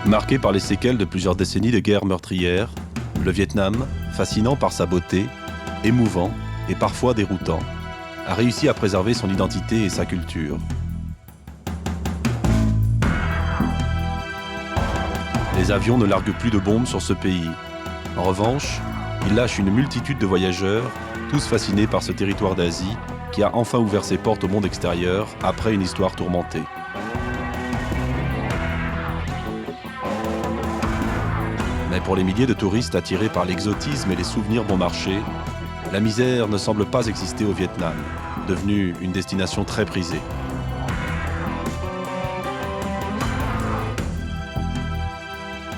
Marqué par les séquelles de plusieurs décennies de guerre meurtrière, le Vietnam, fascinant par sa beauté, émouvant et parfois déroutant, a réussi à préserver son identité et sa culture. Les avions ne larguent plus de bombes sur ce pays. En revanche, ils lâchent une multitude de voyageurs, tous fascinés par ce territoire d'Asie qui a enfin ouvert ses portes au monde extérieur après une histoire tourmentée. Mais pour les milliers de touristes attirés par l'exotisme et les souvenirs bon marché, la misère ne semble pas exister au Vietnam, devenu une destination très prisée.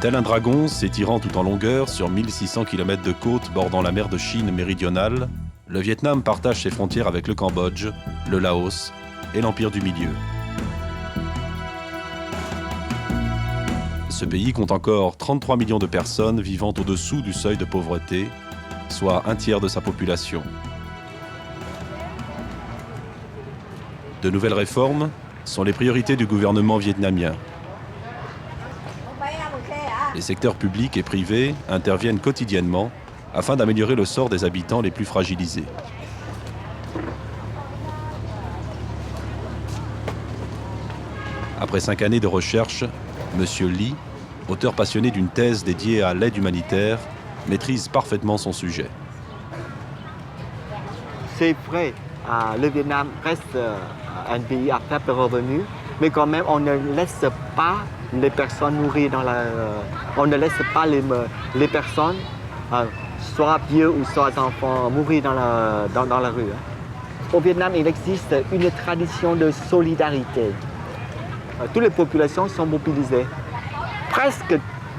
Tel un dragon s'étirant tout en longueur sur 1600 km de côte bordant la mer de Chine méridionale, le Vietnam partage ses frontières avec le Cambodge, le Laos et l'Empire du Milieu. Ce pays compte encore 33 millions de personnes vivant au-dessous du seuil de pauvreté, soit un tiers de sa population. De nouvelles réformes sont les priorités du gouvernement vietnamien. Les secteurs publics et privés interviennent quotidiennement afin d'améliorer le sort des habitants les plus fragilisés. Après 5 années de recherche, M. Ly, auteur passionné d'une thèse dédiée à l'aide humanitaire, maîtrise parfaitement son sujet. C'est vrai, le Vietnam reste un pays à faible revenu, mais quand même on ne laisse pas les personnes mourir dans la... on ne laisse pas les personnes, soit vieux ou soit enfants, mourir dans la rue. Au Vietnam, il existe une tradition de solidarité. Toutes les populations sont mobilisées. Presque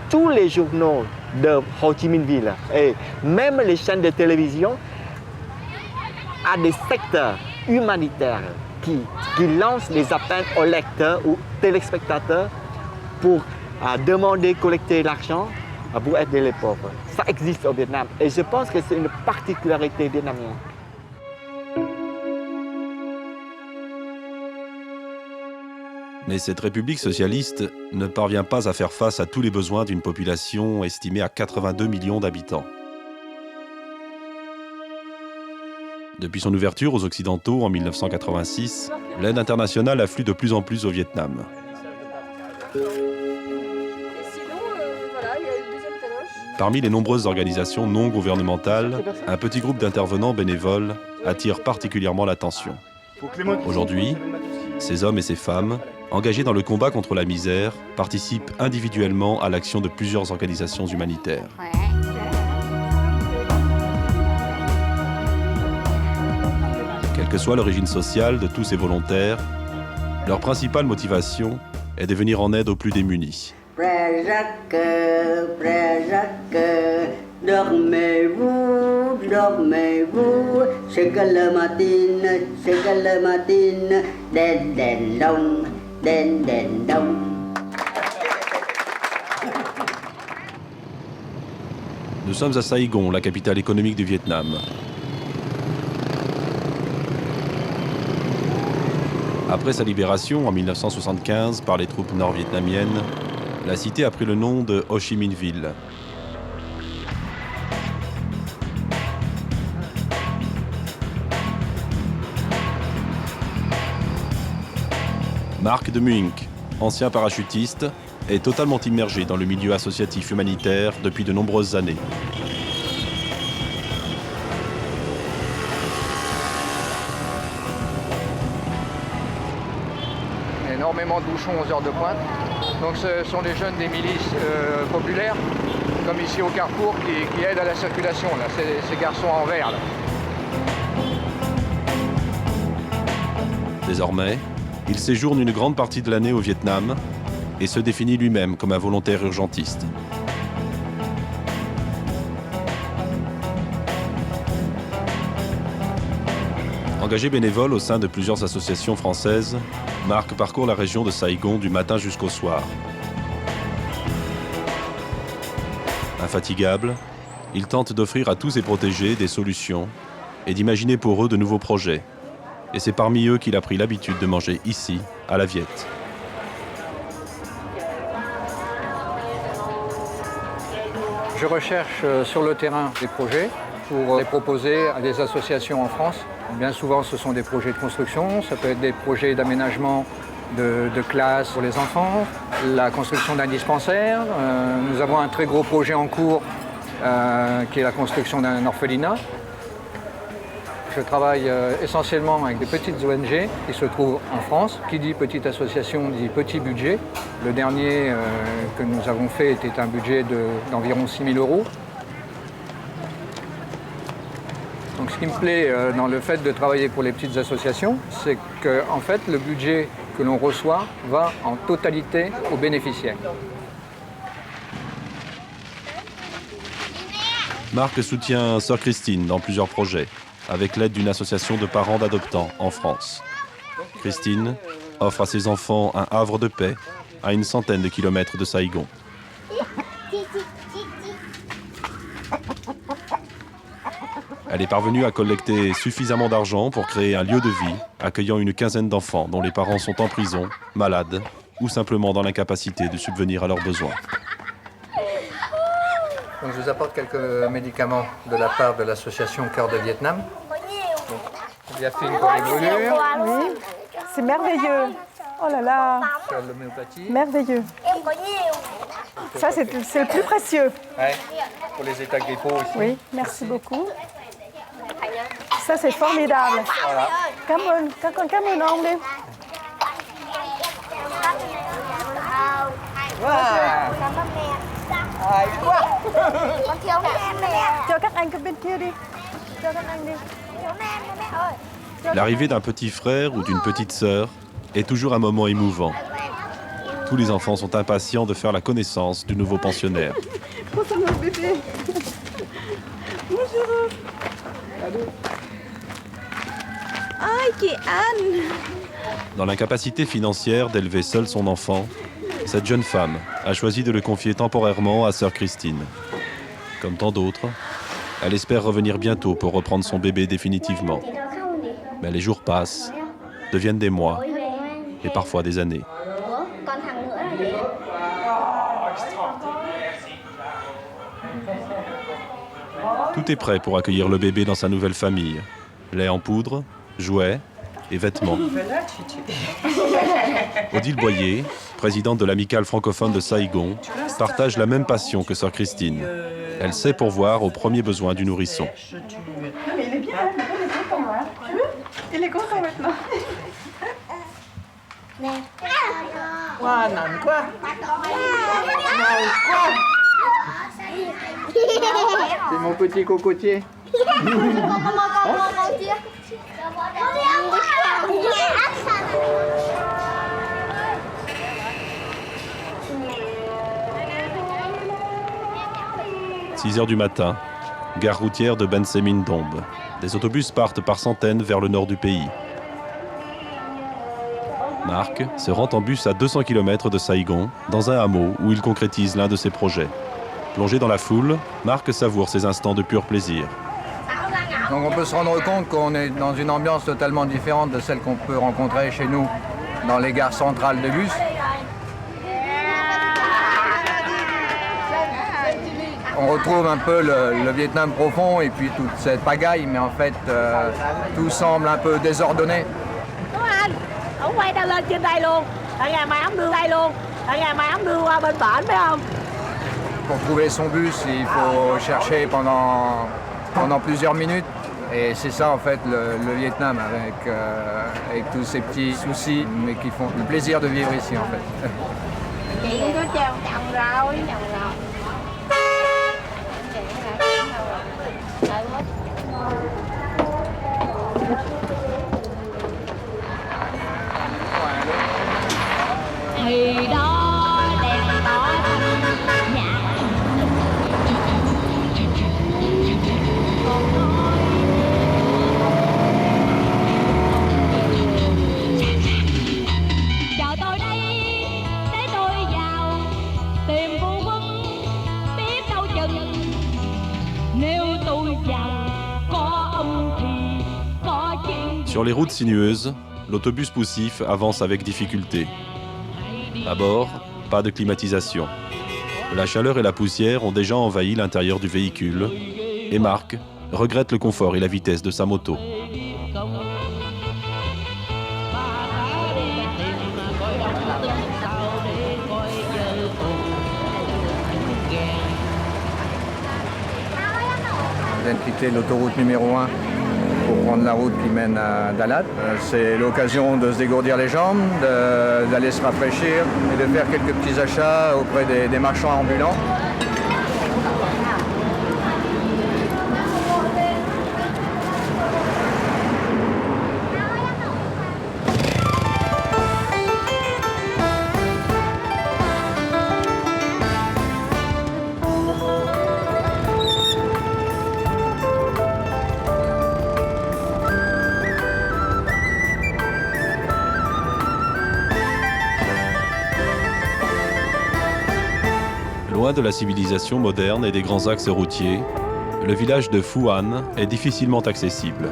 tous les journaux de Ho Chi Minh Ville et même les chaînes de télévision ont des secteurs humanitaires qui lancent des appels aux lecteurs ou téléspectateurs pour demander, collecter l'argent pour aider les pauvres. Ça existe au Vietnam et je pense que c'est une particularité vietnamienne. Mais cette République socialiste ne parvient pas à faire face à tous les besoins d'une population estimée à 82 millions d'habitants. Depuis son ouverture aux Occidentaux en 1986, l'aide internationale afflue de plus en plus au Vietnam. Parmi les nombreuses organisations non gouvernementales, un petit groupe d'intervenants bénévoles attire particulièrement l'attention. Aujourd'hui, ces hommes et ces femmes, engagés dans le combat contre la misère, participent individuellement à l'action de plusieurs organisations humanitaires. Quelle que soit l'origine sociale de tous ces volontaires, leur principale motivation est de venir en aide aux plus démunis. Dormez-vous, c'est que le matin, den dong. Nous sommes à Saigon, la capitale économique du Vietnam. Après sa libération en 1975 par les troupes nord-vietnamiennes, la cité a pris le nom de Ho Chi Minh Ville. Marc de Muink, ancien parachutiste, est totalement immergé dans le milieu associatif humanitaire depuis de nombreuses années. Énormément de bouchons aux heures de pointe. Donc ce sont les jeunes des milices populaires, comme ici au Carrefour, qui aident à la circulation, là, ces garçons en vert. Là. Désormais, il séjourne une grande partie de l'année au Vietnam et se définit lui-même comme un volontaire urgentiste. Engagé bénévole au sein de plusieurs associations françaises, Marc parcourt la région de Saigon du matin jusqu'au soir. Infatigable, il tente d'offrir à tous ses protégés des solutions et d'imaginer pour eux de nouveaux projets. Et c'est parmi eux qu'il a pris l'habitude de manger ici, à la Viette. Je recherche sur le terrain des projets pour les proposer à des associations en France. Bien souvent, ce sont des projets de construction, ça peut être des projets d'aménagement de classes pour les enfants, la construction d'un dispensaire. Nous avons un très gros projet en cours qui est la construction d'un orphelinat. Je travaille essentiellement avec des petites ONG qui se trouvent en France. Qui dit petite association dit petit budget. Le dernier que nous avons fait était un budget d'environ 6 000 €. Donc ce qui me plaît dans le fait de travailler pour les petites associations, c'est que en fait, le budget que l'on reçoit va en totalité aux bénéficiaires. Marc soutient Sœur Christine dans plusieurs projets, avec l'aide d'une association de parents d'adoptants en France. Christine offre à ses enfants un havre de paix à une centaine de kilomètres de Saïgon. Elle est parvenue à collecter suffisamment d'argent pour créer un lieu de vie accueillant une quinzaine d'enfants dont les parents sont en prison, malades ou simplement dans l'incapacité de subvenir à leurs besoins. Donc, je vous apporte quelques médicaments de la part de l'association Cœur de Vietnam. Donc, Diafine pour les brûlures. Oui, c'est merveilleux. Oh là là, Sur l'homéopathie. merveilleux. Ça, c'est le plus précieux. Ouais, pour les états grippaux aussi. Oui, merci beaucoup. Ça, c'est formidable. Voilà. Cảm ơn ông đi. Wow. Hay quá. Cho các anh cái bên kia đi. Cho các anh đi. L'arrivée d'un petit frère ou d'une petite sœur est toujours un moment émouvant. Tous les enfants sont impatients de faire la connaissance du nouveau pensionnaire. Bonjour bébé. Bonjour. Ai chị Anne. Dans l'incapacité financière d'élever seule son enfant, cette jeune femme a choisi de le confier temporairement à Sœur Christine. Comme tant d'autres, elle espère revenir bientôt pour reprendre son bébé définitivement. Mais les jours passent, deviennent des mois et parfois des années. Tout est prêt pour accueillir le bébé dans sa nouvelle famille. Lait en poudre, jouets et vêtements. Odile Boyer, présidente de l'amicale francophone de Saïgon, partage la même passion que Sœur Christine. Elle sait pourvoir aux premiers besoins du nourrisson. Mais il est bien, il est content, hein. Il est content maintenant. Wow, nặng quá. Ngầu quá. C'est mon petit cocotier. 6 heures du matin, gare routière de Ben Semin Dombe. Des autobus partent par centaines vers le nord du pays. Marc se rend en bus à 200 km de Saïgon, dans un hameau où il concrétise l'un de ses projets. Plongé dans la foule, Marc savoure ses instants de pur plaisir. Donc on peut se rendre compte qu'on est dans une ambiance totalement différente de celle qu'on peut rencontrer chez nous dans les gares centrales de bus. On retrouve un peu le Vietnam profond et puis toute cette pagaille, mais en fait tout semble un peu désordonné. Ông quay ta lên trên đây luôn. Ở ngày mai ông đưa đây luôn. Ở ngày mai ông đưa qua bên bển phải không? Pour trouver son bus, il faut chercher pendant plusieurs minutes. Et c'est ça en fait le Vietnam avec tous ces petits soucis, mais qui font le plaisir de vivre ici en fait. Chị có treo chồng rồi. Thì đó đèn đỏ nhà chờ tôi đây để tôi vào tìm phu quân biết đâu chừng nếu tôi vào có ông thì có chuyện. Sur les routes sinueuses, l'autobus poussif avance avec difficulté. À bord, pas de climatisation. La chaleur et la poussière ont déjà envahi l'intérieur du véhicule et Marc regrette le confort et la vitesse de sa moto. On vient de quitter l'autoroute numéro 1 pour prendre la route qui mène à Dalat. C'est l'occasion de se dégourdir les jambes, d'aller se rafraîchir et de faire quelques petits achats auprès des marchands ambulants. Loin de la civilisation moderne et des grands axes routiers, le village de Phu An est difficilement accessible.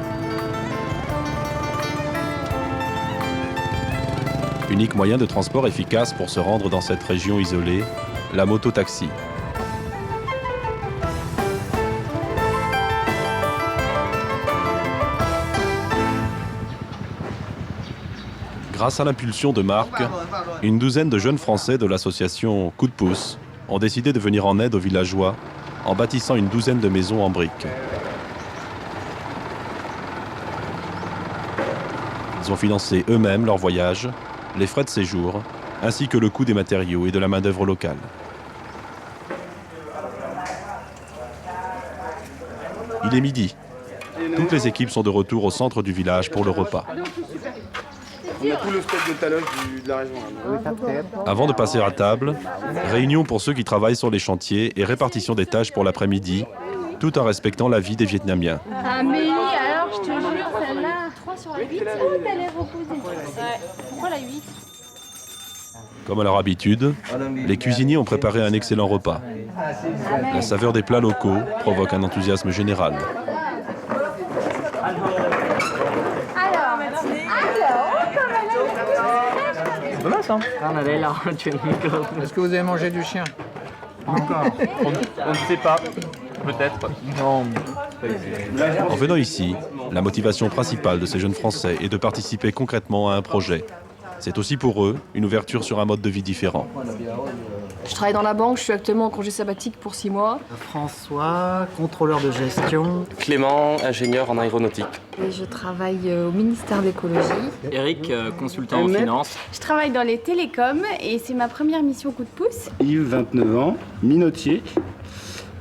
Unique moyen de transport efficace pour se rendre dans cette région isolée, la moto-taxi. Grâce à l'impulsion de Marc, une douzaine de jeunes Français de l'association Coup de pouce ont décidé de venir en aide aux villageois en bâtissant une douzaine de maisons en briques. Ils ont financé eux-mêmes leur voyage, les frais de séjour, ainsi que le coût des matériaux et de la main-d'œuvre locale. Il est midi. Toutes les équipes sont de retour au centre du village pour le repas. On a tout le stock de taloche de la région. Avant de passer à table, réunion pour ceux qui travaillent sur les chantiers et répartition des tâches pour l'après-midi, tout en respectant la vie des Vietnamiens. Amélie, alors je te jure, celle-là, 3 sur la 8, elle est reposée. Pourquoi la 8 ? Comme à leur habitude, les cuisiniers ont préparé un excellent repas. La saveur des plats locaux provoque un enthousiasme général. Est-ce que vous avez mangé du chien? Encore. On ne sait pas. Peut-être. Non. En venant ici, la motivation principale de ces jeunes Français est de participer concrètement à un projet. C'est aussi pour eux une ouverture sur un mode de vie différent. Je travaille dans la banque, je suis actuellement en congé sabbatique pour 6 mois. François, contrôleur de gestion. Clément, ingénieur en aéronautique. Et je travaille au ministère d'écologie. Eric, consultant en finance. Je travaille dans les télécoms et c'est ma première mission coup de pouce. Yves, 29 ans, minotier.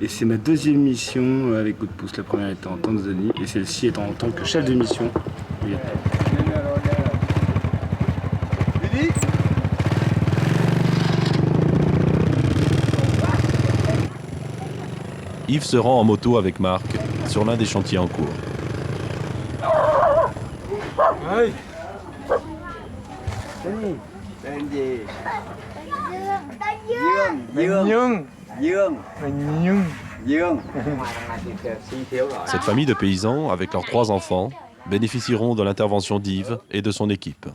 Et c'est ma deuxième mission avec coup de pouce. La première était en Tanzanie et celle-ci étant en tant que chef de mission. Yves se rend en moto avec Marc sur l'un des chantiers en cours. Cette famille de paysans, avec leurs 3 enfants, bénéficieront de l'intervention d'Yves et de son équipe.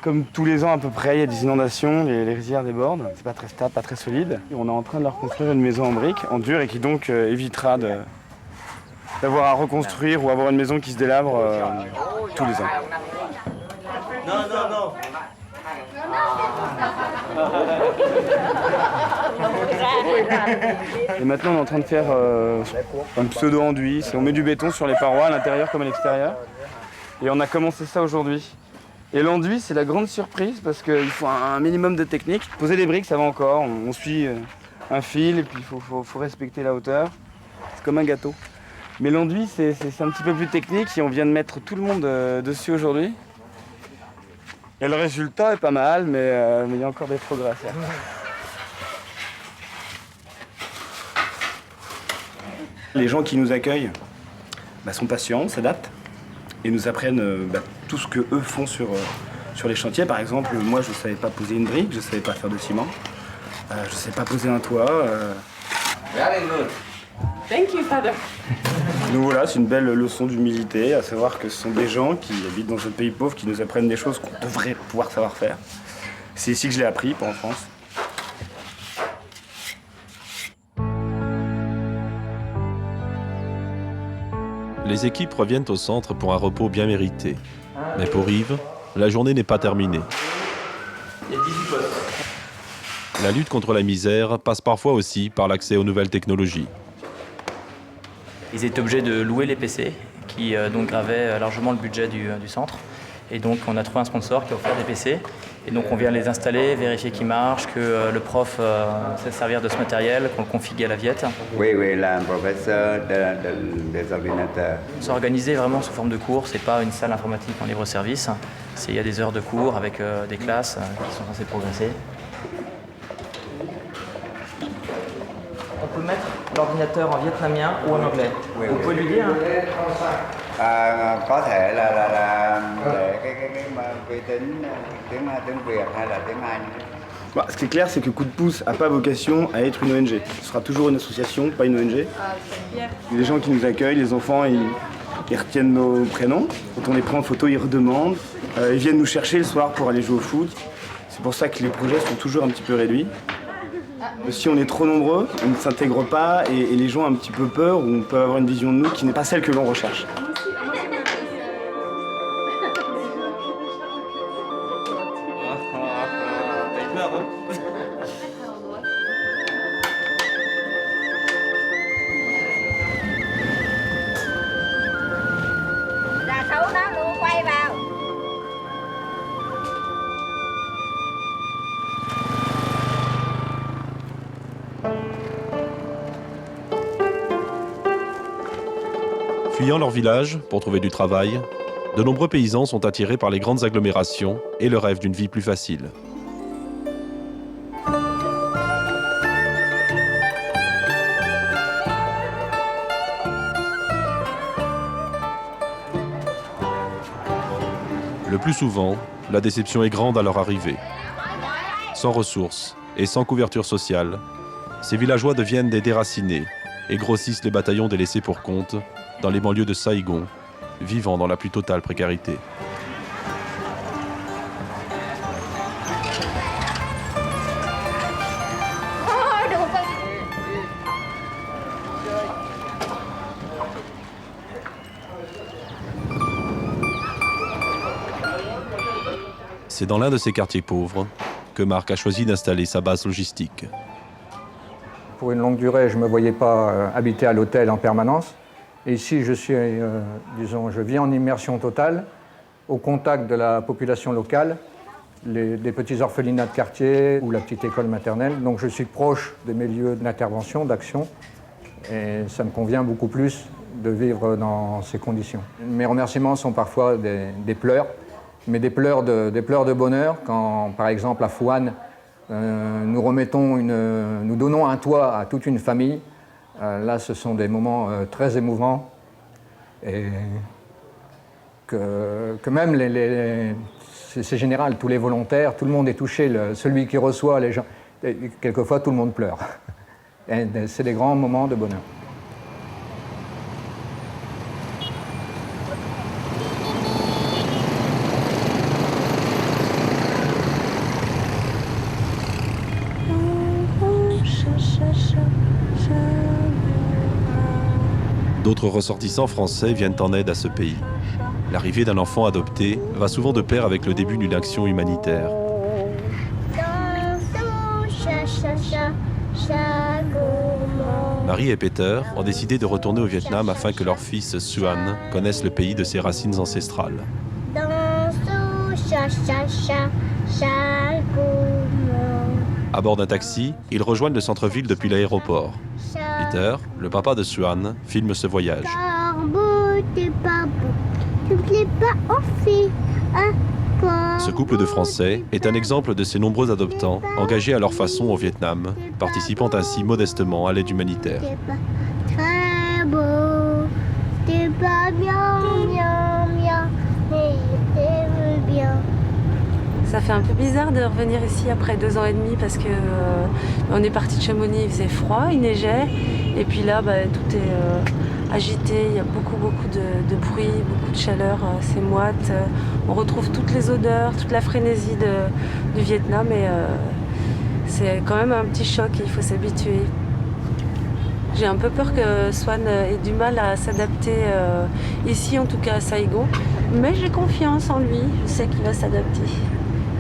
Comme tous les ans à peu près, il y a des inondations, les rizières débordent, c'est pas très stable, pas très solide. Et on est en train de leur construire une maison en briques, en dur, et qui donc évitera d'avoir à reconstruire ou avoir une maison qui se délabre tous les ans. Non. Et maintenant on est en train de faire un pseudo-enduit. On met du béton sur les parois à l'intérieur comme à l'extérieur. Et on a commencé ça aujourd'hui. Et l'enduit, c'est la grande surprise parce qu'il faut un minimum de technique. Poser des briques, ça va encore. On suit un fil et puis il faut respecter la hauteur. C'est comme un gâteau. Mais l'enduit, c'est un petit peu plus technique et on vient de mettre tout le monde dessus aujourd'hui. Et le résultat est pas mal, mais il y a encore des progrès à faire. Les gens qui nous accueillent sont patients, s'adaptent et nous apprennent tout ce qu'eux font sur les chantiers. Par exemple, moi je ne savais pas poser une brique, je ne savais pas faire de ciment, je ne savais pas poser un toit. Thank you, Father. Donc voilà, c'est une belle leçon d'humilité, à savoir que ce sont des gens qui habitent dans un pays pauvre qui nous apprennent des choses qu'on devrait pouvoir savoir faire. C'est ici que je l'ai appris, pas en France. Les équipes reviennent au centre pour un repos bien mérité. Mais pour Yves, la journée n'est pas terminée. Il y a 18 postes. La lutte contre la misère passe parfois aussi par l'accès aux nouvelles technologies. Ils étaient obligés de louer les PC, qui donc gravaient largement le budget du centre. Et donc on a trouvé un sponsor qui a offert des PC. Et donc on vient les installer, vérifier qu'ils marchent, que le prof sait servir de ce matériel, qu'on le configure à la viette. Oui, là, un professeur des ordinateurs. C'est organisé vraiment sous forme de cours, c'est pas une salle informatique en libre service. Il y a des heures de cours avec des classes qui sont censées progresser. On peut mettre l'ordinateur en vietnamien ou en anglais. Vous pouvez lui dire Có thể là để cái vi tính tiếng Việt hay là tiếng Anh. Bah, ce qui est clair, c'est que Coup de pouce n'a pas vocation à être une ONG. Ce sera toujours une association, pas une ONG. Les gens qui nous accueillent, les enfants, ils retiennent nos prénoms. Quand on les prend en photo, ils redemandent. Ils viennent nous chercher le soir pour aller jouer au foot. C'est pour ça que les projets sont toujours un petit peu réduits. Si on est trop nombreux, on ne s'intègre pas et les gens ont un petit peu peur ou on peut avoir une vision de nous qui n'est pas celle que l'on recherche. Fuyant leur village pour trouver du travail, de nombreux paysans sont attirés par les grandes agglomérations et le rêve d'une vie plus facile. Le plus souvent, la déception est grande à leur arrivée. Sans ressources et sans couverture sociale, ces villageois deviennent des déracinés et grossissent les bataillons des laissés pour compte dans les banlieues de Saigon, vivant dans la plus totale précarité. C'est dans l'un de ces quartiers pauvres que Marc a choisi d'installer sa base logistique. Pour une longue durée, je ne me voyais pas habiter à l'hôtel en permanence. Et ici, je suis, je vis en immersion totale, au contact de la population locale, des petits orphelinats de quartier ou la petite école maternelle. Donc je suis proche de mes lieux d'intervention, d'action. Et ça me convient beaucoup plus de vivre dans ces conditions. Mes remerciements sont parfois des pleurs, mais des pleurs de bonheur, quand par exemple à Fouane, nous donnons un toit à toute une famille. Là, ce sont des moments très émouvants et que même c'est général, tous les volontaires, tout le monde est touché, celui qui reçoit, les gens, et quelquefois tout le monde pleure. Et c'est des grands moments de bonheur. D'autres ressortissants français viennent en aide à ce pays. L'arrivée d'un enfant adopté va souvent de pair avec le début d'une action humanitaire. Marie et Peter ont décidé de retourner au Vietnam afin que leur fils Xuan connaisse le pays de ses racines ancestrales. À bord d'un taxi, ils rejoignent le centre-ville depuis l'aéroport. Peter, le papa de Xuan, filme ce voyage. Ce couple de Français est un exemple de ces nombreux adoptants engagés à leur façon au Vietnam, participant ainsi modestement à l'aide humanitaire. Ça fait un peu bizarre de revenir ici après 2 ans et demi parce que on est parti de Chamonix, il faisait froid, il neigeait et puis là tout est agité, il y a beaucoup de bruit, beaucoup de chaleur, c'est moite. On retrouve toutes les odeurs, toute la frénésie du Vietnam et c'est quand même un petit choc, il faut s'habituer. J'ai un peu peur que Swan ait du mal à s'adapter ici, en tout cas à Saigon, mais j'ai confiance en lui, je sais qu'il va s'adapter.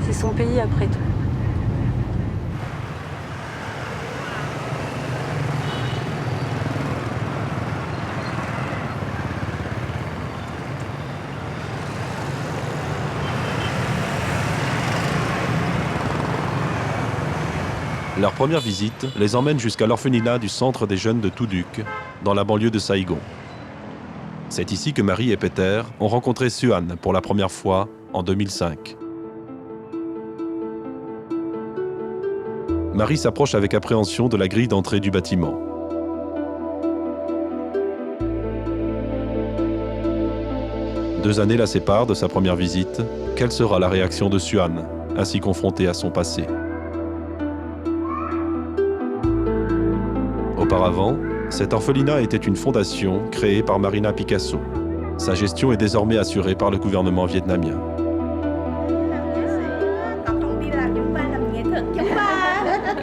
C'est son pays après tout. Leur première visite les emmène jusqu'à l'orphelinat du centre des jeunes de Thu Duc, dans la banlieue de Saigon. C'est ici que Marie et Peter ont rencontré Suan pour la première fois en 2005. Marie s'approche avec appréhension de la grille d'entrée du bâtiment. Deux années la séparent de sa première visite. Quelle sera la réaction de Suan, ainsi confrontée à son passé ? Auparavant, cet orphelinat était une fondation créée par Marina Picasso. Sa gestion est désormais assurée par le gouvernement vietnamien.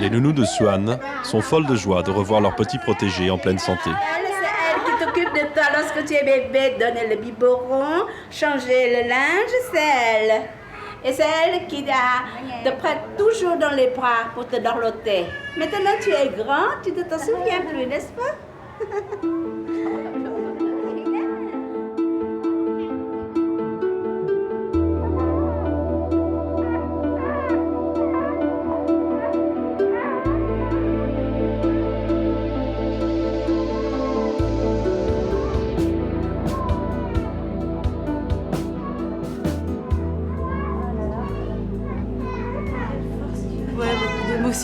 Les nounous de Suan sont folles de joie de revoir leur petit protégé en pleine santé. C'est elle qui t'occupe de toi lorsque tu es bébé, donner le biberon, changer le linge, c'est elle. Et c'est elle qui te prête toujours dans les bras pour te dorloter. Maintenant tu es grand, tu ne t'en souviens plus, n'est-ce pas?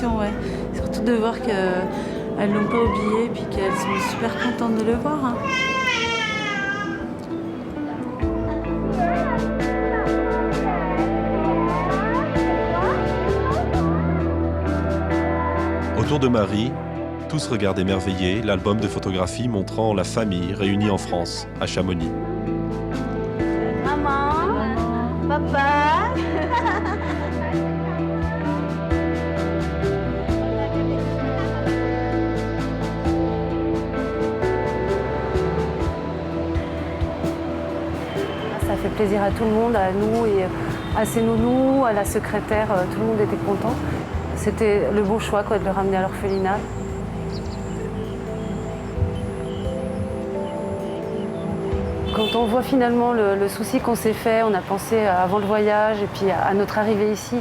Ouais. Surtout de voir qu'elles l'ont pas oublié et puis qu'elles sont super contentes de le voir. Hein. Autour de Marie, tous regardent émerveillés l'album de photographies montrant la famille réunie en France, à Chamonix. Maman, papa. Ça fait plaisir à tout le monde, à nous et à ses nounous, à la secrétaire, tout le monde était content. C'était le bon choix de le ramener à l'orphelinat. Quand on voit finalement le souci qu'on s'est fait, on a pensé avant le voyage et puis à notre arrivée ici,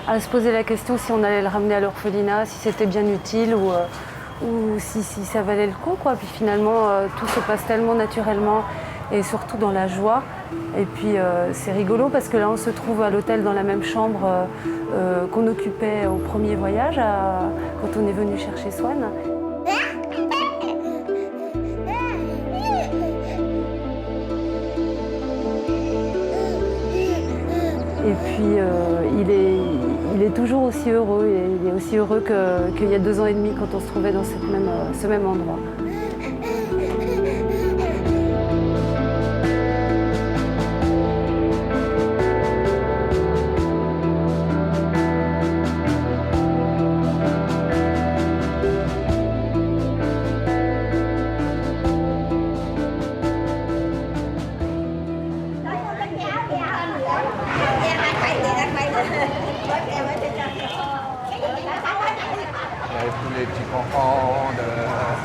à se poser la question si on allait le ramener à l'orphelinat, si c'était bien utile ou si ça valait le coup, quoi. Puis finalement, tout se passe tellement naturellement et surtout dans la joie. Et puis c'est rigolo parce que là on se trouve à l'hôtel dans la même chambre qu'on occupait au premier voyage quand on est venu chercher Swan. Et puis il est toujours aussi heureux, et il est aussi heureux qu'il y a 2 ans et demi quand on se trouvait dans ce même endroit.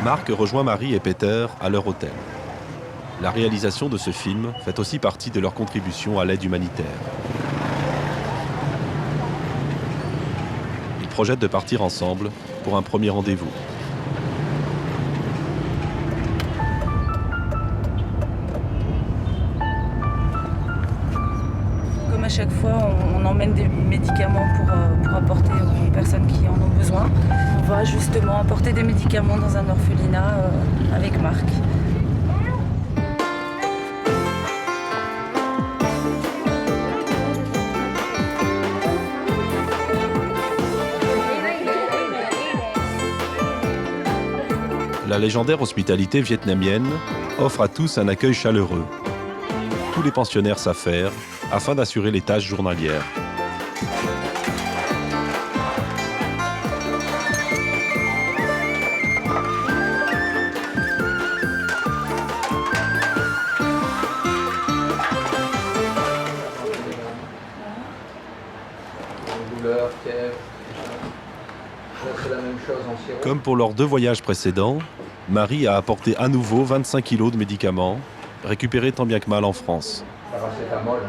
Marc rejoint Marie et Peter à leur hôtel. La réalisation de ce film fait aussi partie de leur contribution à l'aide humanitaire. Ils projettent de partir ensemble pour un premier rendez-vous. Comme à chaque fois, on emmène des médicaments pour apporter aux personnes qui en ont besoin. On va justement apporter des médicaments dans un orphelinat avec Marc. La La légendaire hospitalité vietnamienne offre à tous un accueil chaleureux. Tous les pensionnaires s'affairent afin d'assurer les tâches journalières. Comme pour leurs 2 voyages précédents, Marie a apporté à nouveau 25 kilos de médicaments, récupérés tant bien que mal en France. Paracétamol.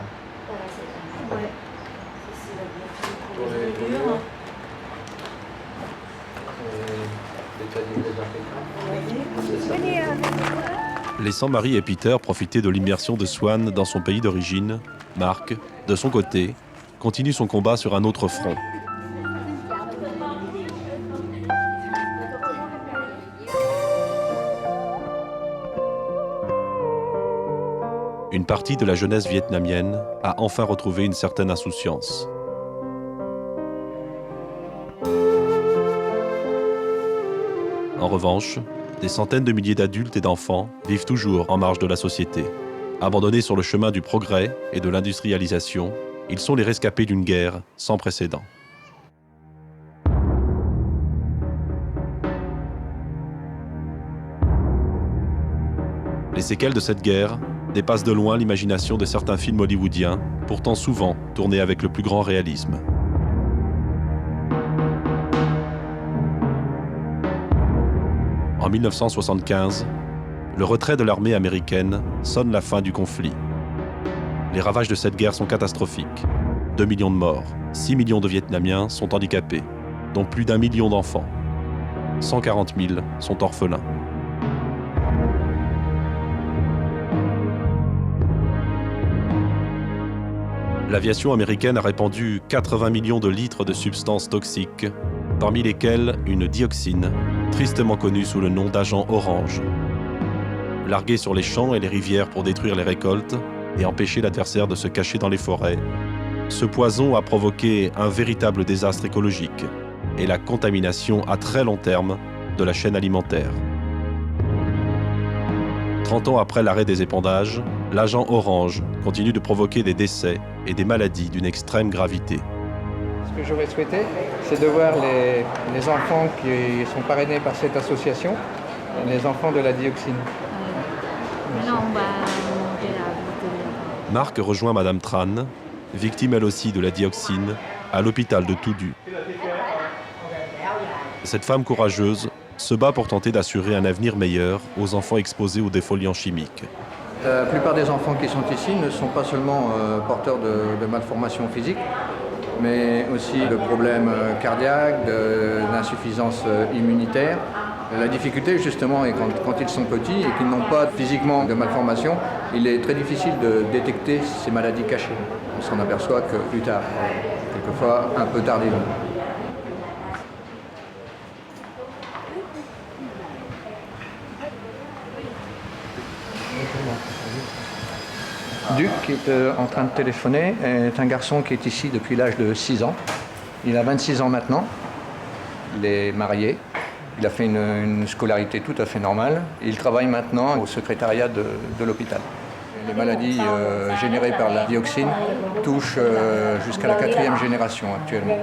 Laissant Marie et Peter profiter de l'immersion de Swan dans son pays d'origine, Marc, de son côté, continue son combat sur un autre front. Une partie de la jeunesse vietnamienne a enfin retrouvé une certaine insouciance. En revanche, des centaines de milliers d'adultes et d'enfants vivent toujours en marge de la société. Abandonnés sur le chemin du progrès et de l'industrialisation, ils sont les rescapés d'une guerre sans précédent. Les séquelles de cette guerre dépassent de loin l'imagination de certains films hollywoodiens, pourtant souvent tournés avec le plus grand réalisme. En 1975, le retrait de l'armée américaine sonne la fin du conflit. Les ravages de cette guerre sont catastrophiques. 2 millions de morts, 6 millions de Vietnamiens sont handicapés, dont plus d'1 million d'enfants. 140 000 sont orphelins. L'aviation américaine a répandu 80 millions de litres de substances toxiques, parmi lesquelles une dioxine, tristement connue sous le nom d'agent orange. Larguée sur les champs et les rivières pour détruire les récoltes et empêcher l'adversaire de se cacher dans les forêts, ce poison a provoqué un véritable désastre écologique et la contamination à très long terme de la chaîne alimentaire. 30 ans après l'arrêt des épandages, l'agent orange continue de provoquer des décès et des maladies d'une extrême gravité. Ce que j'aurais souhaité, c'est de voir les enfants qui sont parrainés par cette association, les enfants de la dioxine. Marc rejoint Madame Tran, victime elle aussi de la dioxine, à l'hôpital de Thu Du. Cette femme courageuse se bat pour tenter d'assurer un avenir meilleur aux enfants exposés aux défoliants chimiques. La plupart des enfants qui sont ici ne sont pas seulement porteurs de malformations physiques, mais aussi de problèmes cardiaques, d'insuffisance immunitaire. La difficulté justement est quand ils sont petits et qu'ils n'ont pas physiquement de malformation, il est très difficile de détecter ces maladies cachées. On s'en aperçoit que plus tard, quelquefois un peu tardivement. Duc, qui est en train de téléphoner, est un garçon qui est ici depuis l'âge de 6 ans. Il a 26 ans maintenant. Il est marié. Il a fait une scolarité tout à fait normale. Il travaille maintenant au secrétariat de l'hôpital. Les maladies générées par la dioxine touchent jusqu'à la 4e génération actuellement,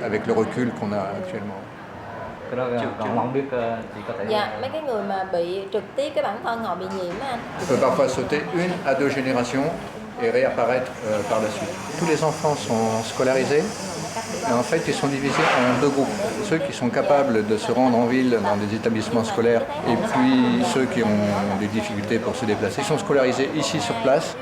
avec le recul qu'on a actuellement. On peut parfois sauter 1 à 2 générations et réapparaître par la suite. Tous les enfants sont scolarisés et en fait ils sont divisés en 2 groupes. Ceux qui sont capables de se rendre en ville dans des établissements scolaires et puis ceux qui ont des difficultés pour se déplacer. Ils sont scolarisés ici sur place.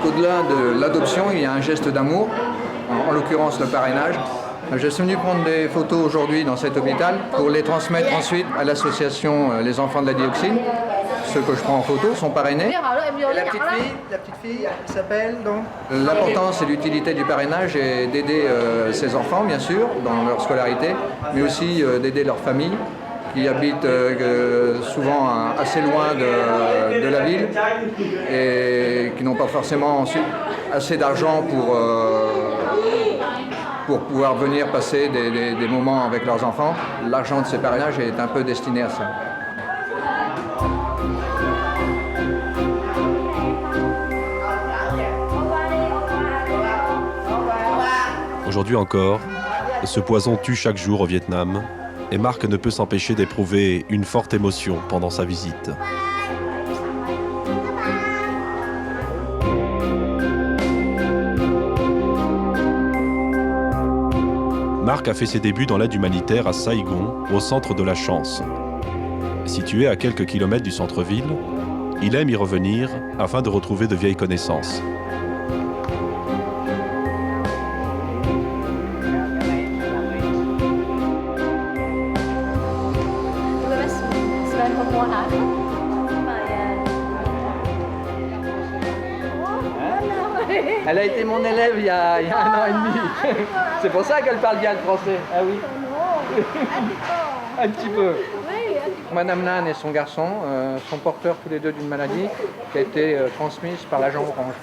Au-delà de l'adoption, il y a un geste d'amour, en l'occurrence le parrainage. Je suis venu prendre des photos aujourd'hui dans cet hôpital pour les transmettre ensuite à l'association Les Enfants de la Dioxine. Ceux que je prends en photo sont parrainés. La petite fille, elle s'appelle donc. L'importance et l'utilité du parrainage est d'aider ces enfants, bien sûr, dans leur scolarité, mais aussi d'aider leur famille qui habitent souvent assez loin de la ville et qui n'ont pas forcément assez d'argent pour pouvoir venir passer des moments avec leurs enfants. L'argent de ces parrainages est un peu destiné à ça. Aujourd'hui encore, ce poison tue chaque jour au Vietnam et Marc ne peut s'empêcher d'éprouver une forte émotion pendant sa visite. Marc a fait ses débuts dans l'aide humanitaire à Saigon, au centre de la Chance. Situé à quelques kilomètres du centre-ville, il aime y revenir afin de retrouver de vieilles connaissances. Elle a été mon élève il y a 1 an et demi. C'est pour ça qu'elle parle bien le français. Ah oui. Un petit peu. Madame Nan et son garçon sont porteurs tous les deux d'une maladie qui a été transmise par l'agent orange.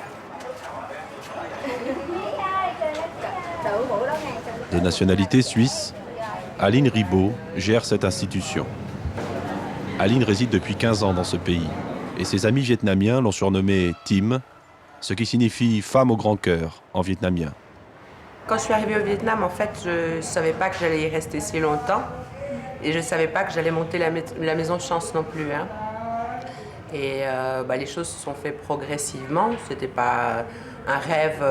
De nationalité suisse, Aline Ribaud gère cette institution. Aline réside depuis 15 ans dans ce pays et ses amis vietnamiens l'ont surnommée Tim, ce qui signifie femme au grand cœur en vietnamien. Quand je suis arrivée au Vietnam, en fait, je ne savais pas que j'allais y rester si longtemps et je ne savais pas que j'allais monter la maison de chance non plus. Hein. Et les choses se sont faites progressivement. Ce n'était pas un rêve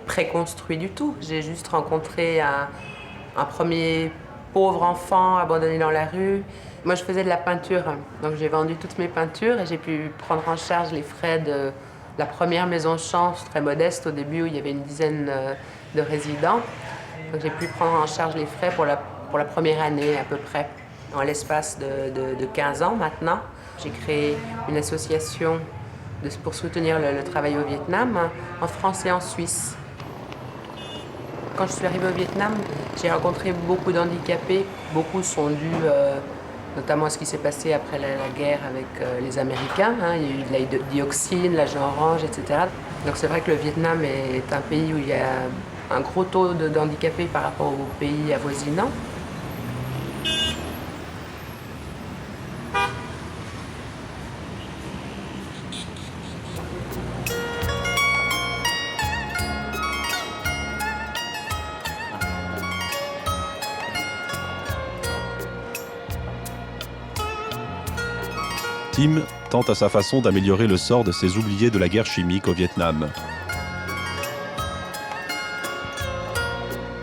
préconstruit du tout. J'ai juste rencontré un premier pauvre enfant abandonné dans la rue. Moi, je faisais de la peinture, donc j'ai vendu toutes mes peintures et j'ai pu prendre en charge les frais de la première maison de chance, très modeste au début, où il y avait une dizaine de résidents. Donc j'ai pu prendre en charge les frais pour la première année à peu près. En l'espace de 15 ans maintenant, j'ai créé une association pour soutenir le travail au Vietnam, en France et en Suisse. Quand je suis arrivée au Vietnam, j'ai rencontré beaucoup d'handicapés. Beaucoup sont dus notamment à ce qui s'est passé après la guerre avec les Américains. Hein. Il y a eu de la dioxine, l'agent orange, etc. Donc c'est vrai que le Vietnam est un pays où il y a un gros taux d'handicapés par rapport aux pays avoisinants. Tim tente à sa façon d'améliorer le sort de ces oubliés de la guerre chimique au Vietnam.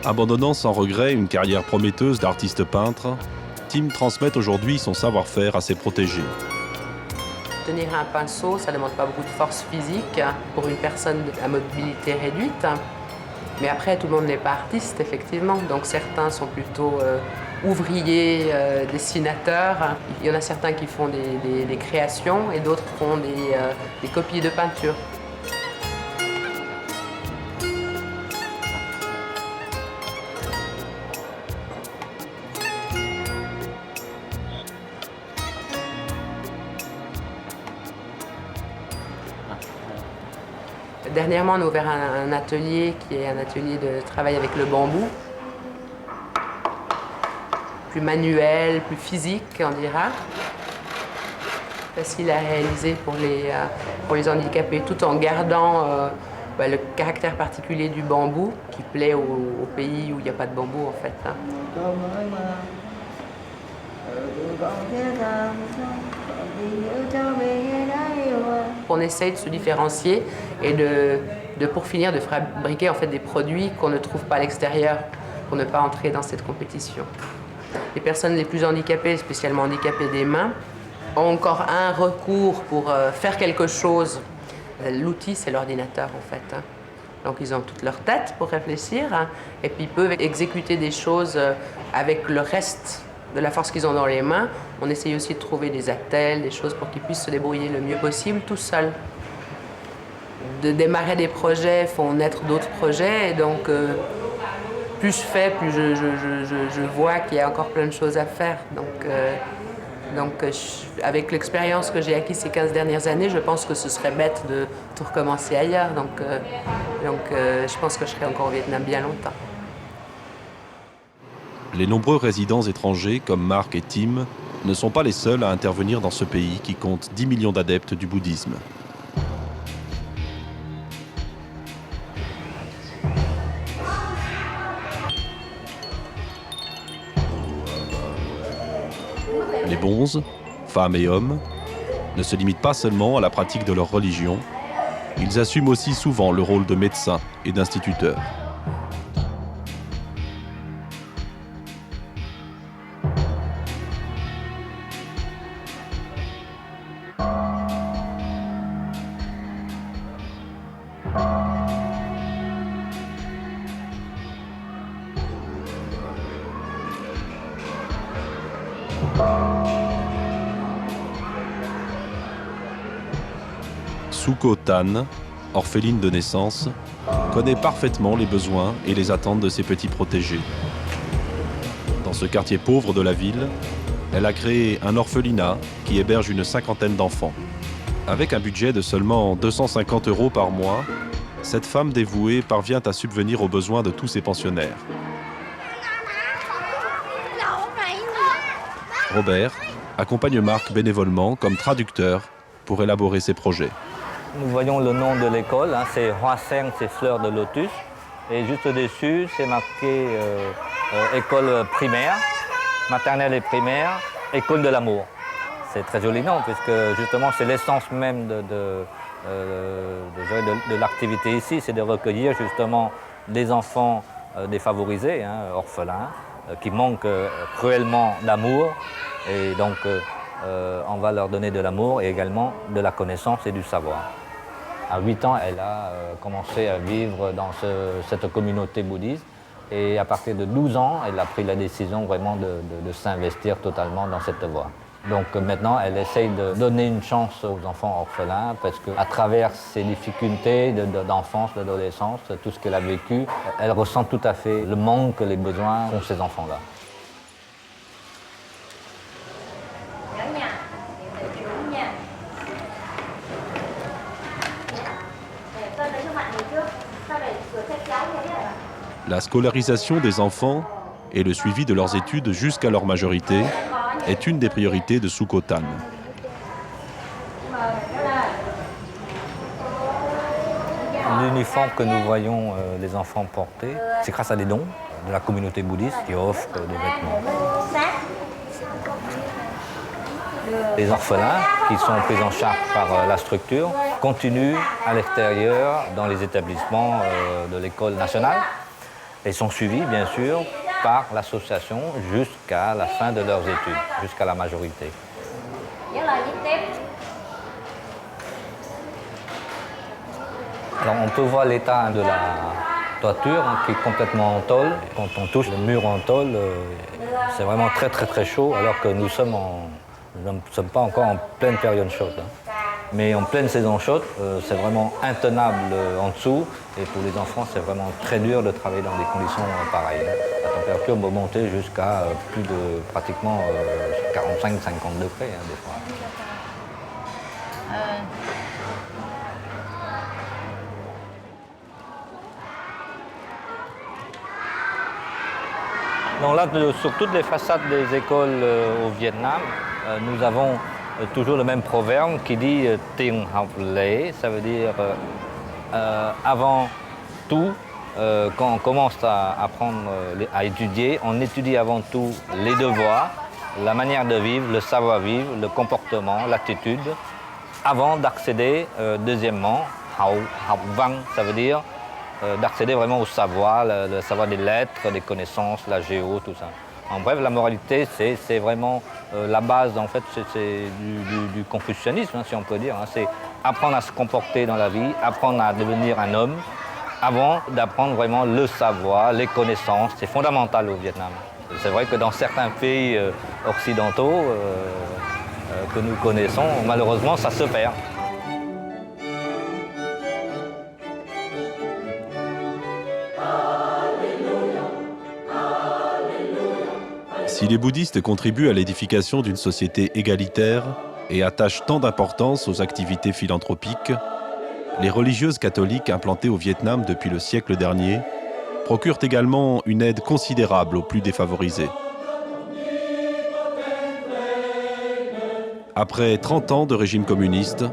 Abandonnant sans regret une carrière prometteuse d'artiste peintre, Tim transmet aujourd'hui son savoir-faire à ses protégés. Tenir un pinceau, ça ne demande pas beaucoup de force physique pour une personne à mobilité réduite. Mais après, tout le monde n'est pas artiste, effectivement. Donc certains sont plutôt ouvriers, dessinateurs. Il y en a certains qui font des créations et d'autres font des copies de peinture. Dernièrement, on a ouvert un atelier qui est un atelier de travail avec le bambou. Plus manuel, plus physique, on dira. Facile à réaliser pour les handicapés, tout en gardant le caractère particulier du bambou qui plaît au pays où il n'y a pas de bambou, en fait. Hein. On essaye de se différencier et pour finir de fabriquer en fait des produits qu'on ne trouve pas à l'extérieur pour ne pas entrer dans cette compétition. Les personnes les plus handicapées, spécialement handicapées des mains, ont encore un recours pour faire quelque chose. L'outil, c'est l'ordinateur en fait. Hein. Donc ils ont toute leur tête pour réfléchir hein, et puis ils peuvent exécuter des choses avec le reste de la force qu'ils ont dans les mains. On essaye aussi de trouver des attelles, des choses pour qu'ils puissent se débrouiller le mieux possible tout seuls. De démarrer des projets font naître d'autres projets et donc plus je fais, plus je vois qu'il y a encore plein de choses à faire. Donc, avec l'expérience que j'ai acquise ces 15 dernières années, je pense que ce serait bête de tout recommencer ailleurs. Donc, je pense que je serai encore au Vietnam bien longtemps. Les nombreux résidents étrangers, comme Marc et Tim, ne sont pas les seuls à intervenir dans ce pays qui compte 10 millions d'adeptes du bouddhisme. Les bonzes, femmes et hommes, ne se limitent pas seulement à la pratique de leur religion, ils assument aussi souvent le rôle de médecins et d'instituteurs. Suko Tan, orpheline de naissance, connaît parfaitement les besoins et les attentes de ses petits protégés. Dans ce quartier pauvre de la ville, elle a créé un orphelinat qui héberge une cinquantaine d'enfants. Avec un budget de seulement 250 € par mois, cette femme dévouée parvient à subvenir aux besoins de tous ses pensionnaires. Robert accompagne Marc bénévolement comme traducteur pour élaborer ses projets. Nous voyons le nom de l'école, hein, c'est Hoa Sen, c'est fleur de lotus. Et juste au-dessus, c'est marqué école primaire, maternelle et primaire, école de l'amour. C'est très joli nom, puisque justement c'est l'essence même de l'activité ici, c'est de recueillir justement des enfants défavorisés, hein, orphelins, qui manquent cruellement d'amour. Et donc on va leur donner de l'amour et également de la connaissance et du savoir. À 8 ans, elle a commencé à vivre dans cette communauté bouddhiste. Et à partir de 12 ans, elle a pris la décision vraiment de s'investir totalement dans cette voie. Donc maintenant, elle essaye de donner une chance aux enfants orphelins parce qu'à travers ces difficultés d'enfance, d'adolescence, tout ce qu'elle a vécu, elle ressent tout à fait le manque, les besoins qu'ont ces enfants-là. La scolarisation des enfants et le suivi de leurs études jusqu'à leur majorité est une des priorités de Suko Tan. L'uniforme que nous voyons les enfants porter, c'est grâce à des dons de la communauté bouddhiste qui offre des vêtements. Les orphelins qui sont pris en charge par la structure continuent à l'extérieur dans les établissements de l'école nationale et sont suivis bien sûr par l'association jusqu'à la fin de leurs études, jusqu'à la majorité. Alors on peut voir l'état de la toiture qui est complètement en tôle. Quand on touche le mur en tôle, c'est vraiment très chaud alors que nous ne sommes pas encore en pleine période chaude. Mais en pleine saison chaude, c'est vraiment intenable en dessous. Et pour les enfants, c'est vraiment très dur de travailler dans des conditions pareilles. La température peut monter jusqu'à plus de pratiquement 45-50 degrés des fois. Donc là, sur toutes les façades des écoles au Vietnam, nous avons toujours le même proverbe qui dit « Tiền học lễ », ça veut dire avant tout, quand on commence à apprendre à étudier, on étudie avant tout les devoirs, la manière de vivre, le savoir-vivre, le comportement, l'attitude, avant d'accéder, deuxièmement, học văn, ça veut dire d'accéder vraiment au savoir, le savoir des lettres, des connaissances, la géo, tout ça. En bref, la moralité, c'est vraiment la base, en fait, c'est du confucianisme, hein, si on peut dire. Hein. C'est apprendre à se comporter dans la vie, apprendre à devenir un homme, avant d'apprendre vraiment le savoir, les connaissances. C'est fondamental au Vietnam. C'est vrai que dans certains pays occidentaux que nous connaissons, malheureusement, ça se perd. Si les bouddhistes contribuent à l'édification d'une société égalitaire et attachent tant d'importance aux activités philanthropiques, les religieuses catholiques implantées au Vietnam depuis le siècle dernier procurent également une aide considérable aux plus défavorisés. Après 30 ans de régime communiste,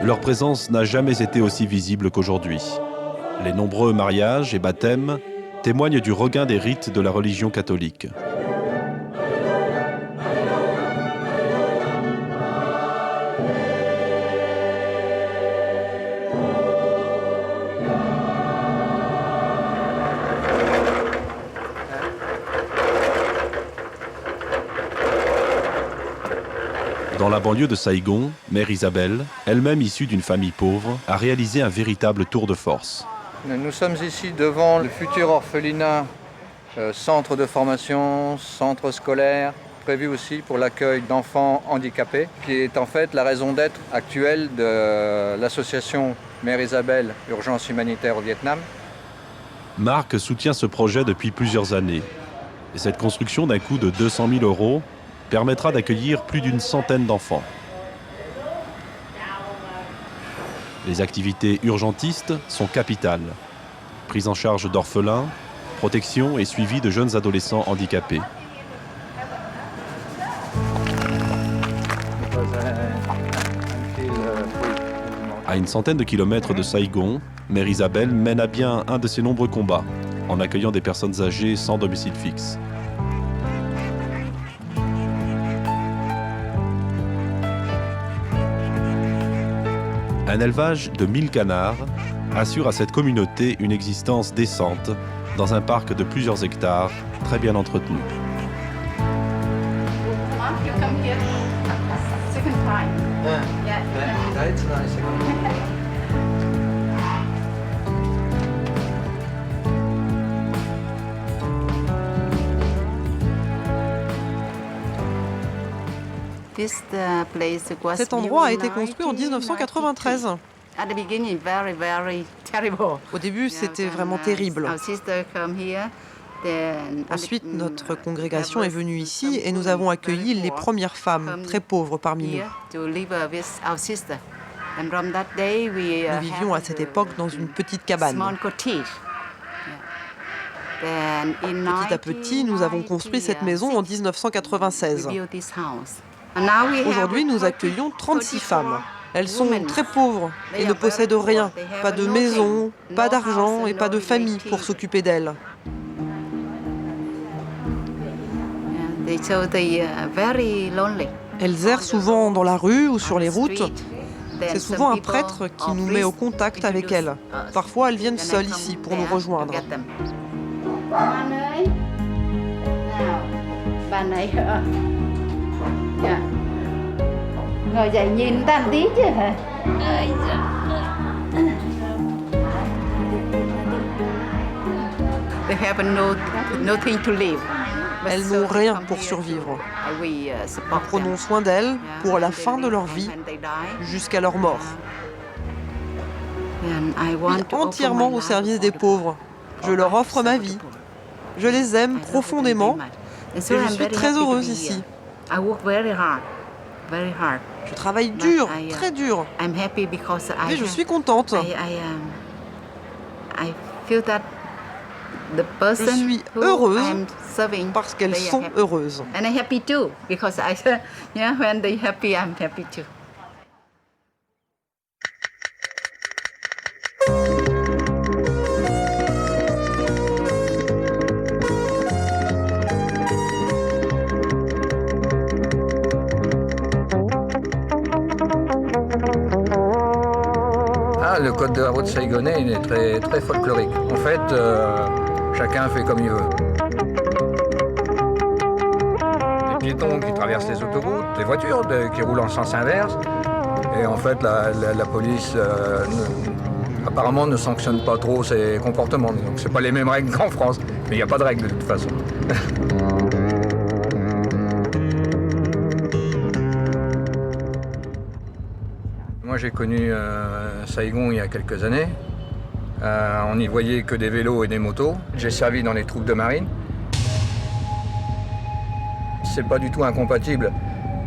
leur présence n'a jamais été aussi visible qu'aujourd'hui. Les nombreux mariages et baptêmes témoignent du regain des rites de la religion catholique. Dans la banlieue de Saigon, Mère Isabelle, elle-même issue d'une famille pauvre, a réalisé un véritable tour de force. Nous sommes ici devant le futur orphelinat, centre de formation, centre scolaire, prévu aussi pour l'accueil d'enfants handicapés, qui est en fait la raison d'être actuelle de l'association Mère Isabelle Urgence Humanitaire au Vietnam. Marc soutient ce projet depuis plusieurs années. Et cette construction d'un coût de 200 000 € permettra d'accueillir plus d'une centaine d'enfants. Les activités urgentistes sont capitales. Prise en charge d'orphelins, protection et suivi de jeunes adolescents handicapés. À une centaine de kilomètres de Saigon, Mère Isabelle mène à bien un de ses nombreux combats, en accueillant des personnes âgées sans domicile fixe. Un élevage de 1000 canards assure à cette communauté une existence décente dans un parc de plusieurs hectares, très bien entretenu. Cet endroit a été construit en 1993. Au début, c'était vraiment terrible. Ensuite, notre congrégation est venue ici et nous avons accueilli les premières femmes très pauvres parmi nous. Nous vivions à cette époque dans une petite cabane. Petit à petit, nous avons construit cette maison en 1996. Aujourd'hui, nous accueillons 36 femmes. Elles sont très pauvres et ne possèdent rien. Pas de maison, pas d'argent et pas de famille pour s'occuper d'elles. Elles errent souvent dans la rue ou sur les routes. C'est souvent un prêtre qui nous met au contact avec elles. Parfois, elles viennent seules ici pour nous rejoindre. Ngồi dậy nhìn ta một tí chứ hả? Elles n'ont rien pour survivre. Nous prenons soin d'elles pour la fin de leur vie, jusqu'à leur mort. Entièrement au service des pauvres. Je leur offre ma vie. Je les aime profondément et je suis très heureuse ici. Je travaille dur, très dur, mais je suis contente. Je suis heureuse parce qu'elles sont heureuses. Le code de la route saïgonais il est très, très folklorique. En fait, chacun fait comme il veut. Des piétons qui traversent les autoroutes, des voitures qui roulent en sens inverse. Et en fait, la police apparemment ne sanctionne pas trop ces comportements. Donc c'est pas les mêmes règles qu'en France. Mais il n'y a pas de règles de toute façon. Moi, j'ai connu Saigon il y a quelques années. On n'y voyait que des vélos et des motos. J'ai servi dans les troupes de marine. C'est pas du tout incompatible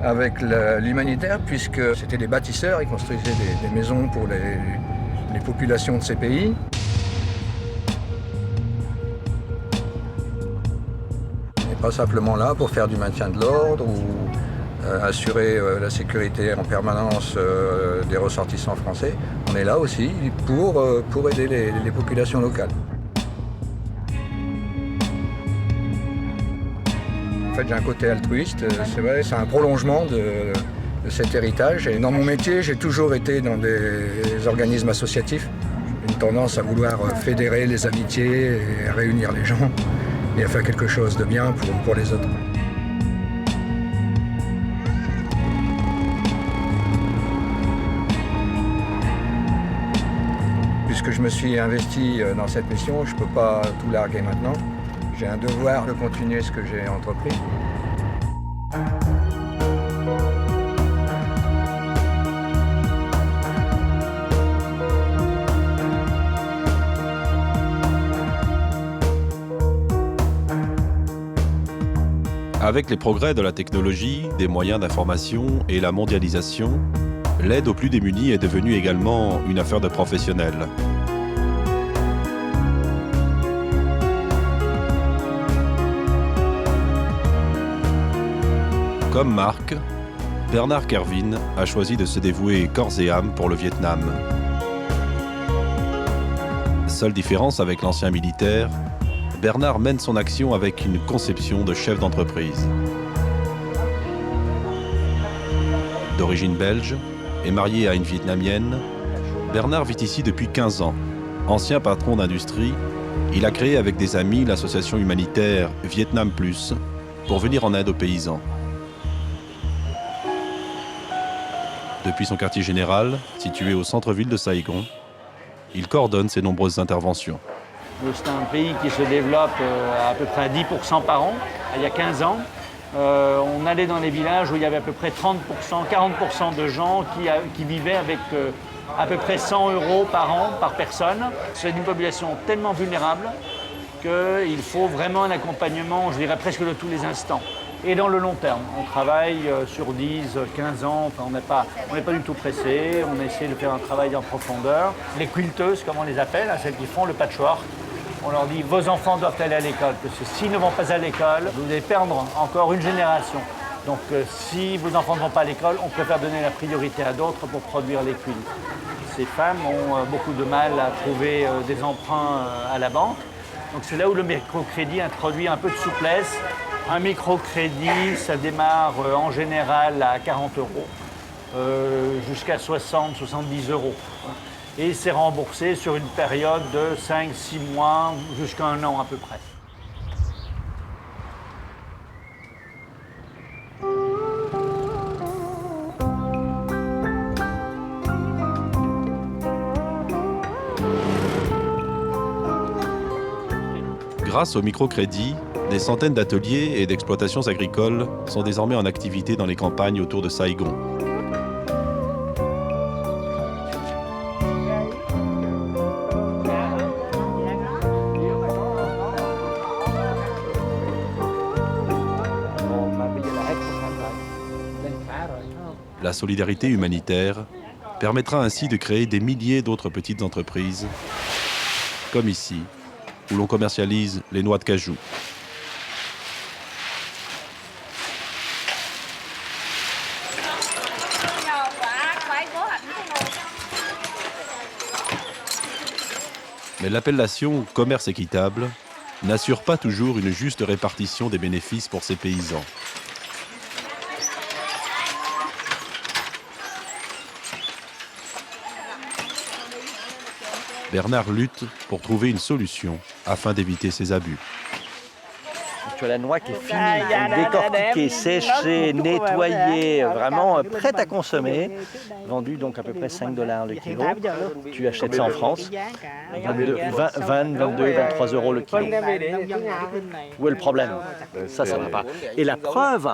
avec l'humanitaire, puisque c'était des bâtisseurs, ils construisaient des maisons pour les populations de ces pays. On n'est pas simplement là pour faire du maintien de l'ordre ou assurer la sécurité en permanence des ressortissants français. On est là aussi pour aider les populations locales. En fait, j'ai un côté altruiste, c'est vrai, c'est un prolongement de cet héritage. Et dans mon métier, j'ai toujours été dans des organismes associatifs. J'ai une tendance à vouloir fédérer les amitiés et à réunir les gens et à faire quelque chose de bien pour les autres. Puisque je me suis investi dans cette mission, je ne peux pas tout larguer maintenant. J'ai un devoir de continuer ce que j'ai entrepris. Avec les progrès de la technologie, des moyens d'information et la mondialisation, l'aide aux plus démunis est devenue également une affaire de professionnels. Comme Marc, Bernard Kervin a choisi de se dévouer corps et âme pour le Vietnam. Seule différence avec l'ancien militaire, Bernard mène son action avec une conception de chef d'entreprise. D'origine belge et marié à une Vietnamienne, Bernard vit ici depuis 15 ans. Ancien patron d'industrie, il a créé avec des amis l'association humanitaire Vietnam Plus pour venir en aide aux paysans. Depuis son quartier général, situé au centre-ville de Saigon, il coordonne ses nombreuses interventions. C'est un pays qui se développe à peu près à 10% par an. Il y a 15 ans, on allait dans les villages où il y avait à peu près 30%, 40% de gens qui vivaient avec à peu près 100 € par an, par personne. C'est une population tellement vulnérable qu'il faut vraiment un accompagnement, je dirais presque de tous les instants. Et dans le long terme, on travaille sur 10, 15 ans, enfin, on n'est pas du tout pressé, on essaie de faire un travail en profondeur. Les quilteuses, comme on les appelle, celles qui font le patchwork, on leur dit vos enfants doivent aller à l'école, parce que s'ils ne vont pas à l'école, vous allez perdre encore une génération. Donc si vos enfants ne vont pas à l'école, on préfère donner la priorité à d'autres pour produire les quilts. Ces femmes ont beaucoup de mal à trouver des emprunts à la banque. Donc c'est là où le microcrédit introduit un peu de souplesse. Un microcrédit, ça démarre en général à 40 €, jusqu'à 60, 70 €. Et c'est remboursé sur une période de 5, 6 mois, jusqu'à 1 an à peu près. Grâce au microcrédit, des centaines d'ateliers et d'exploitations agricoles sont désormais en activité dans les campagnes autour de Saigon. La solidarité humanitaire permettra ainsi de créer des milliers d'autres petites entreprises, comme ici, où l'on commercialise les noix de cajou. Mais l'appellation « commerce équitable » n'assure pas toujours une juste répartition des bénéfices pour ces paysans. Bernard lutte pour trouver une solution afin d'éviter ces abus. Tu as la noix qui est finie, décortiquée, séchée, nettoyée, vraiment prête à consommer, vendue donc à peu près 5 $ le kilo. Tu achètes ça en France, 20, 22, 23 € le kilo. Où est le problème? Ça ne va pas. Et la preuve,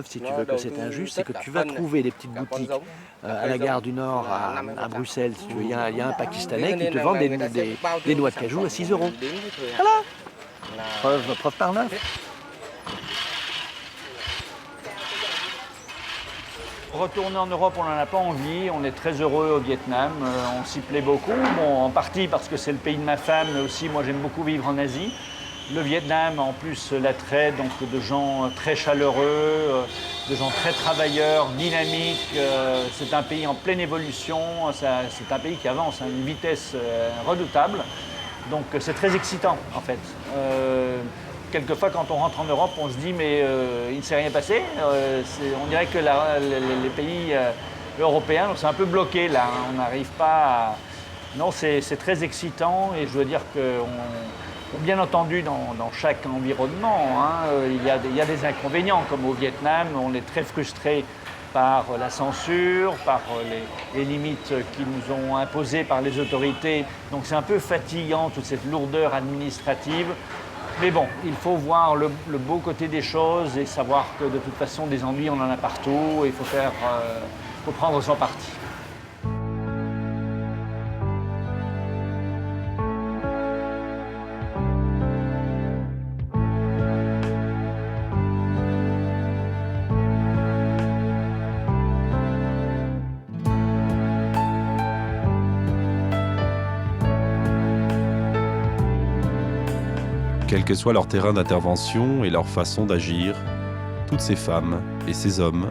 si tu veux que c'est injuste, c'est que tu vas trouver des petites boutiques à la gare du Nord, à Bruxelles, si tu veux. Il y a un Pakistanais qui te vend des noix de cajou à 6 €. Voilà. Preuve par neuf. Retourner en Europe, on n'en a pas envie. On est très heureux au Vietnam. On s'y plaît beaucoup. Bon, en partie parce que c'est le pays de ma femme, mais aussi moi j'aime beaucoup vivre en Asie. Le Vietnam, en plus, l'attrait donc de gens très chaleureux, de gens très travailleurs, dynamiques. C'est un pays en pleine évolution. C'est un pays qui avance à une vitesse redoutable. Donc c'est très excitant en fait. Quelquefois quand on rentre en Europe, on se dit mais il ne s'est rien passé. On dirait que les pays européens sont un peu bloqués là. On n'arrive pas à... Non, c'est très excitant et je dois dire que bien entendu dans chaque environnement, hein, il y a des inconvénients comme au Vietnam. On est très frustré par la censure, par les limites qui nous ont imposées par les autorités. Donc c'est un peu fatigant, toute cette lourdeur administrative. Mais bon, il faut voir le beau côté des choses et savoir que de toute façon, des ennuis, on en a partout et il faut prendre son parti. Quel que soit leur terrain d'intervention et leur façon d'agir, toutes ces femmes et ces hommes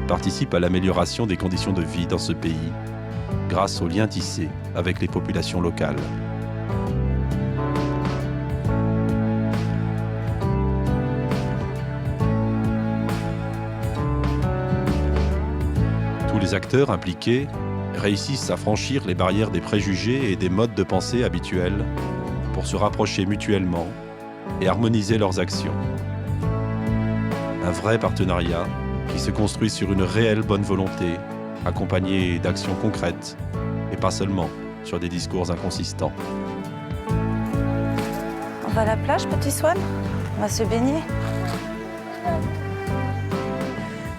participent à l'amélioration des conditions de vie dans ce pays grâce aux liens tissés avec les populations locales. Tous les acteurs impliqués réussissent à franchir les barrières des préjugés et des modes de pensée habituels pour se rapprocher mutuellement et harmoniser leurs actions. Un vrai partenariat qui se construit sur une réelle bonne volonté, accompagnée d'actions concrètes et pas seulement sur des discours inconsistants. On va à la plage, petit Swan? On va se baigner.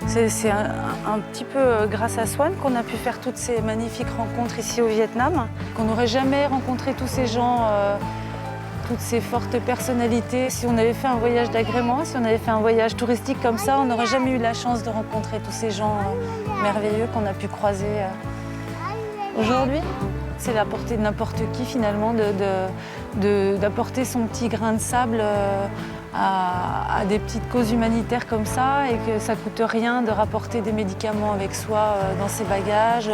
C'est un petit peu grâce à Swan qu'on a pu faire toutes ces magnifiques rencontres ici au Vietnam, qu'on n'aurait jamais rencontré tous ces gens, toutes ces fortes personnalités. Si on avait fait un voyage d'agrément, si on avait fait un voyage touristique comme ça, on n'aurait jamais eu la chance de rencontrer tous ces gens merveilleux qu'on a pu croiser aujourd'hui. C'est la portée de n'importe qui finalement d'apporter son petit grain de sable à des petites causes humanitaires comme ça et que ça ne coûte rien de rapporter des médicaments avec soi dans ses bagages,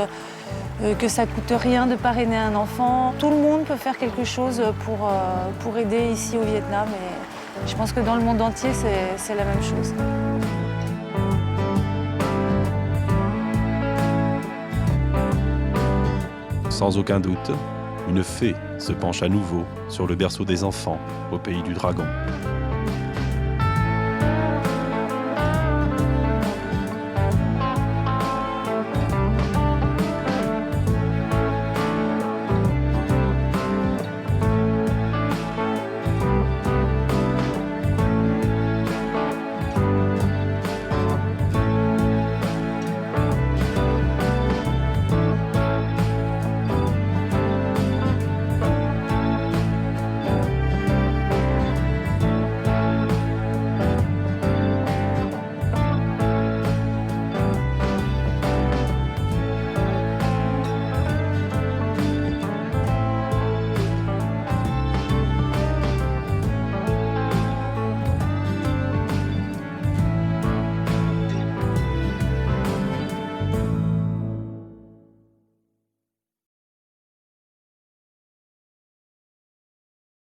que ça ne coûte rien de parrainer un enfant. Tout le monde peut faire quelque chose pour aider ici au Vietnam et je pense que dans le monde entier, c'est la même chose. Sans aucun doute, une fée se penche à nouveau sur le berceau des enfants au pays du dragon.